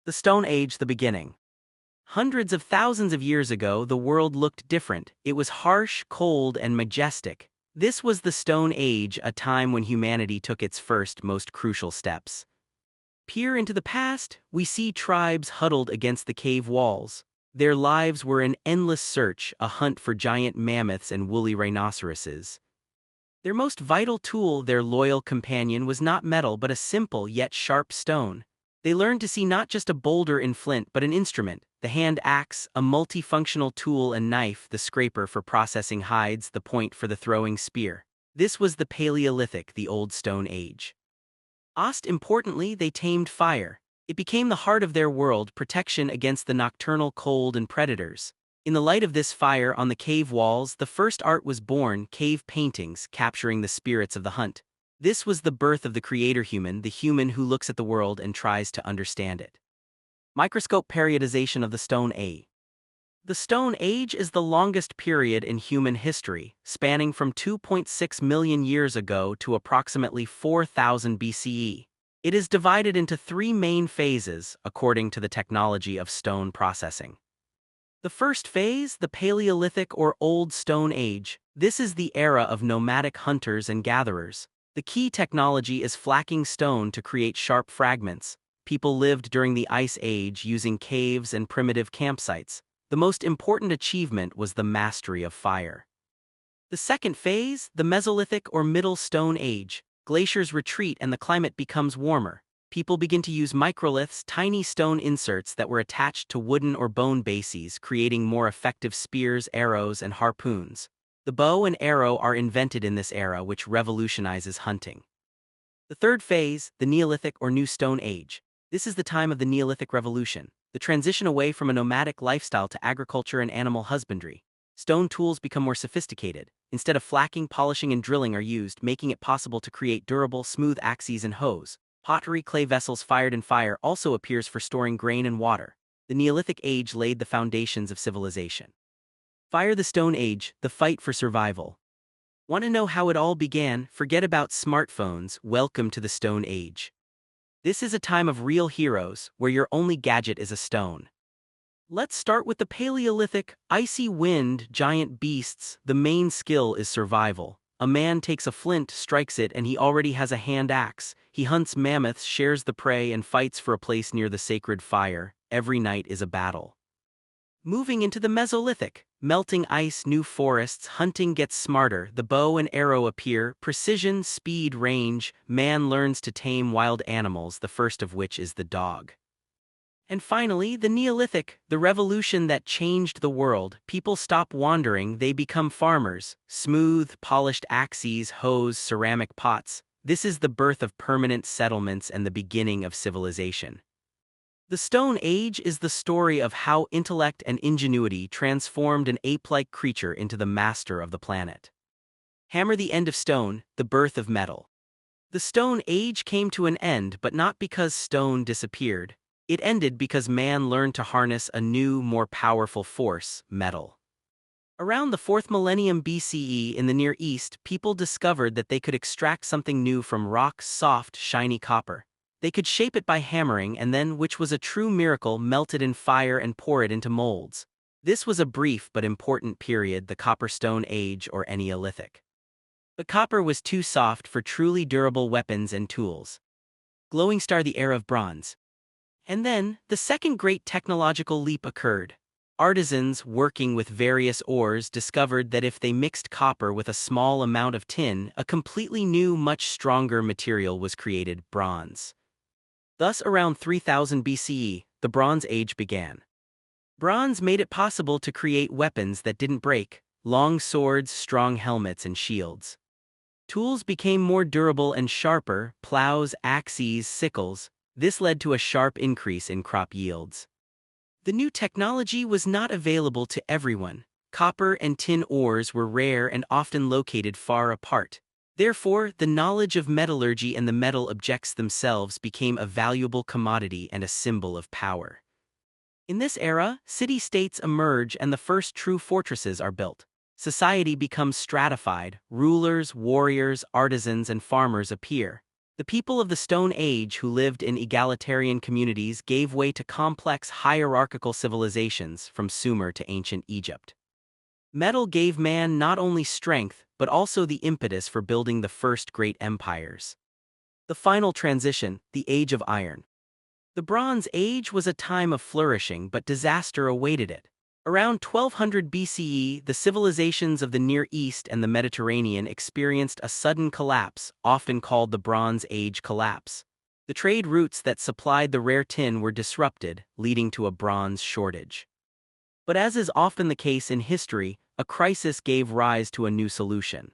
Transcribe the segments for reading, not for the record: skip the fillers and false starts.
The Stone Age, the beginning. Hundreds of thousands of years ago, the world looked different. It was harsh, cold, and majestic. This was the Stone Age, a time when humanity took its first, most crucial steps. Peer into the past, we see tribes huddled against the cave walls. Their lives were an endless search, a hunt for giant mammoths and woolly rhinoceroses. Their most vital tool, their loyal companion, was not metal but a simple yet sharp stone. They learned to see not just a boulder in flint but an instrument, the hand axe, a multifunctional tool, and knife, the scraper for processing hides, the point for the throwing spear. This was the Paleolithic, the Old Stone Age. Importantly, they tamed fire. It became the heart of their world, protection against the nocturnal cold and predators. In the light of this fire on the cave walls, the first art was born, cave paintings, capturing the spirits of the hunt. This was the birth of the creator human, the human who looks at the world and tries to understand it. Microscope periodization of the Stone Age. The Stone Age is the longest period in human history, spanning from 2.6 million years ago to approximately 4000 BCE. It is divided into three main phases, according to the technology of stone processing. The first phase, the Paleolithic or Old Stone Age. This is the era of nomadic hunters and gatherers. The key technology is flacking stone to create sharp fragments. People lived during the Ice Age using caves and primitive campsites. The most important achievement was the mastery of fire. The second phase, the Mesolithic or Middle Stone Age. Glaciers retreat and the climate becomes warmer. People begin to use microliths, tiny stone inserts that were attached to wooden or bone bases, creating more effective spears, arrows, and harpoons. The bow and arrow are invented in this era, which revolutionizes hunting. The third phase, the Neolithic or New Stone Age. This is the time of the Neolithic Revolution, the transition away from a nomadic lifestyle to agriculture and animal husbandry. Stone tools become more sophisticated. Instead of flacking, polishing, and drilling are used, making it possible to create durable, smooth axes and hoes. Pottery, clay vessels fired in fire, also appears for storing grain and water. The Neolithic Age laid the foundations of civilization. Fire the Stone Age, the fight for survival. Want to know how it all began? Forget about smartphones, welcome to the Stone Age. This is a time of real heroes, where your only gadget is a stone. Let's start with the Paleolithic, icy wind, giant beasts. The main skill is survival. A man takes a flint, strikes it, and he already has a hand axe. He hunts mammoths, shares the prey, and fights for a place near the sacred fire. Every night is a battle. Moving into the Mesolithic, melting ice, new forests, hunting gets smarter, the bow and arrow appear, precision, speed, range, man learns to tame wild animals, the first of which is the dog. And finally, the Neolithic, the revolution that changed the world. People stop wandering, they become farmers. Smooth, polished axes, hoes, ceramic pots. This is the birth of permanent settlements and the beginning of civilization. The Stone Age is the story of how intellect and ingenuity transformed an ape-like creature into the master of the planet. Hammer the end of stone, the birth of metal. The Stone Age came to an end, but not because stone disappeared. It ended because man learned to harness a new, more powerful force, metal. Around the 4th millennium BCE in the Near East, people discovered that they could extract something new from rock, soft, shiny copper. They could shape it by hammering and then, which was a true miracle, melt it in fire and pour it into molds. This was a brief but important period, the Copper Stone Age or Neolithic. But copper was too soft for truly durable weapons and tools. Glowing star, the era of bronze. And then, the second great technological leap occurred. Artisans working with various ores discovered that if they mixed copper with a small amount of tin, a completely new, much stronger material was created, bronze. Thus, around 3000 BCE, the Bronze Age began. Bronze made it possible to create weapons that didn't break, long swords, strong helmets, and shields. Tools became more durable and sharper, plows, axes, sickles. This led to a sharp increase in crop yields. The new technology was not available to everyone. Copper and tin ores were rare and often located far apart. Therefore, the knowledge of metallurgy and the metal objects themselves became a valuable commodity and a symbol of power. In this era, city-states emerge and the first true fortresses are built. Society becomes stratified, rulers, warriors, artisans, and farmers appear. The people of the Stone Age who lived in egalitarian communities gave way to complex hierarchical civilizations from Sumer to ancient Egypt. Metal gave man not only strength but also the impetus for building the first great empires. The final transition, the Age of Iron. The Bronze Age was a time of flourishing, but disaster awaited it. Around 1200 BCE, the civilizations of the Near East and the Mediterranean experienced a sudden collapse, often called the Bronze Age collapse. The trade routes that supplied the rare tin were disrupted, leading to a bronze shortage. But as is often the case in history, a crisis gave rise to a new solution.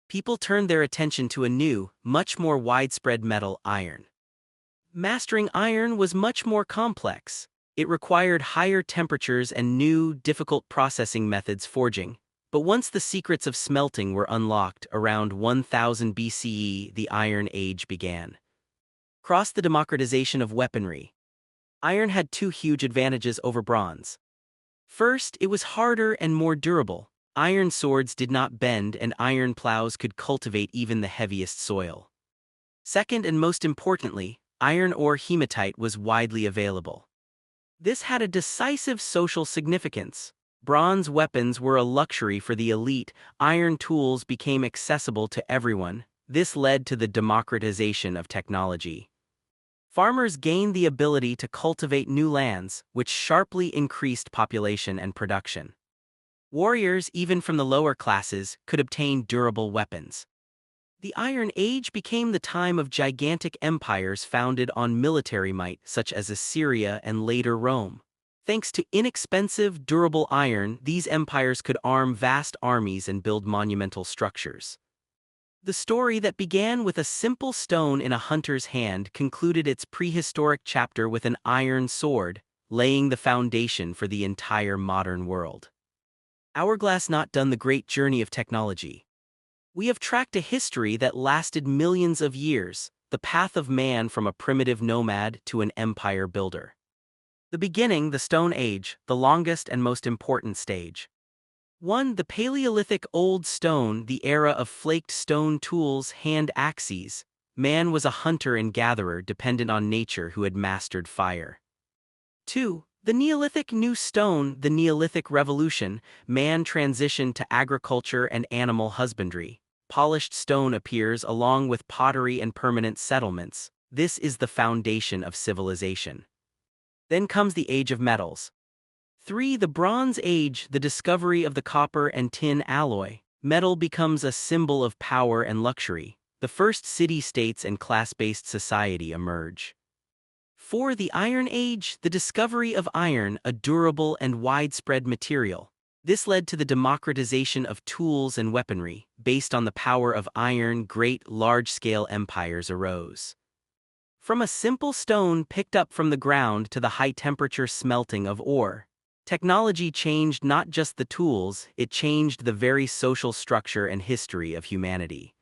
People turned their attention to a new, much more widespread metal, iron. Mastering iron was much more complex. It required higher temperatures and new, difficult processing methods forging. But once the secrets of smelting were unlocked around 1000 BCE, the Iron Age began. Cross the democratization of weaponry. Iron had two huge advantages over bronze. First, it was harder and more durable. Iron swords did not bend, and iron plows could cultivate even the heaviest soil. Second, and most importantly, iron ore hematite was widely available. This had a decisive social significance. Bronze weapons were a luxury for the elite. Iron tools became accessible to everyone. This led to the democratization of technology. Farmers gained the ability to cultivate new lands, which sharply increased population and production. Warriors, even from the lower classes, could obtain durable weapons. The Iron Age became the time of gigantic empires founded on military might, such as Assyria and later Rome. Thanks to inexpensive, durable iron, these empires could arm vast armies and build monumental structures. The story that began with a simple stone in a hunter's hand concluded its prehistoric chapter with an iron sword, laying the foundation for the entire modern world. Hourglass not done the great journey of technology. We have tracked a history that lasted millions of years, the path of man from a primitive nomad to an empire builder. The beginning, the Stone Age, the longest and most important stage. 1. The Paleolithic Old Stone, the era of flaked stone tools, hand axes. Man was a hunter and gatherer dependent on nature who had mastered fire. 2. The Neolithic New Stone, the Neolithic Revolution. Man transitioned to agriculture and animal husbandry. Polished stone appears along with pottery and permanent settlements. This is the foundation of civilization. Then comes the Age of Metals. 3. The Bronze Age, the discovery of the copper and tin alloy. Metal becomes a symbol of power and luxury. The first city-states and class-based society emerge. 4. The Iron Age, the discovery of iron, a durable and widespread material. This led to the democratization of tools and weaponry. Based on the power of iron, great, large-scale empires arose. From a simple stone picked up from the ground to the high-temperature smelting of ore. Technology changed not just the tools, it changed the very social structure and history of humanity.